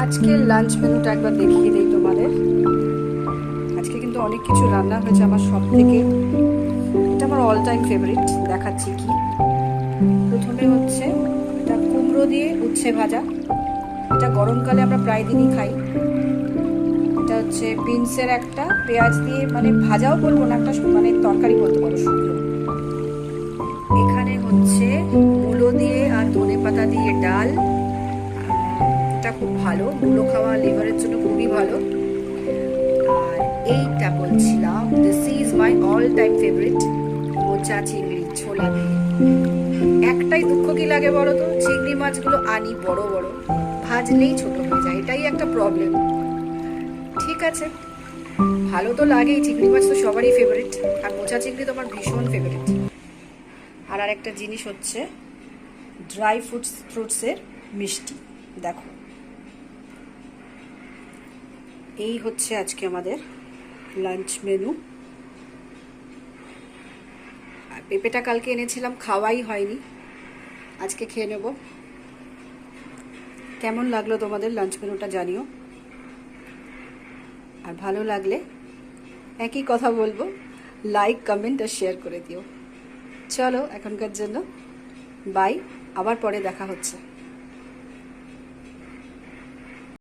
আজকের লাঞ্চ মেনুটা একবার দেখিয়ে দিই তোমাদের। আজকে কিন্তু অনেক কিছু রান্না হয়েছে। আমার সব থেকে এটা আমার অল টাইম ফেভারিট, দেখাচ্ছি কি। প্রথমে হচ্ছে এটা কুমড়ো দিয়ে উচ্ছে ভাজা, এটা গরমকালে আমরা প্রায় দিনই খাই। এটা হচ্ছে বিনসের একটা পেঁয়াজ দিয়ে, মানে ভাজাও বলবো না, একটা মানে তরকারি বলতে পারো, শুকনো। এখানে হচ্ছে মূলো দিয়ে আর ধনে পাতা দিয়ে ডাল, এটা খুব ভালো, মূলো খাওয়া লিভারের জন্য খুবই ভালো। আর এইটা বলছিলাম, this is my all time favourite, মোচা চিংড়ি ছোলা দিয়ে। একটাই দুঃখ কি লাগে বলো তো, চিংড়ি মাছগুলো আনি বড় বড়, ভাজলেই ছোট হয়ে যায়, এটাই একটা প্রবলেম। ঠিক আছে, ভালো তো লাগেই, চিংড়ি মাছ তো সবারই ফেভারিট, আর মোচা চিংড়ি তো আমার ভীষণ ফেভারিট। আর আরেকটা জিনিস হচ্ছে ড্রাই ফ্রুটসের মিষ্টি। দেখো, এই হচ্ছে আজকে আমাদের লাঞ্চ মেনু। আর পেঁপেটা কালকে এনেছিলাম, খাওয়াই হয়নি, আজকে খেয়ে নেব। কেমন লাগলো তোমাদের লাঞ্চ মেনুটা জানিও। আর ভালো লাগলে একই কথা বলবো, লাইক কমেন্ট আর শেয়ার করে দিও। চলো এখনকার জন্য বাই, আবার পরে দেখা হচ্ছে।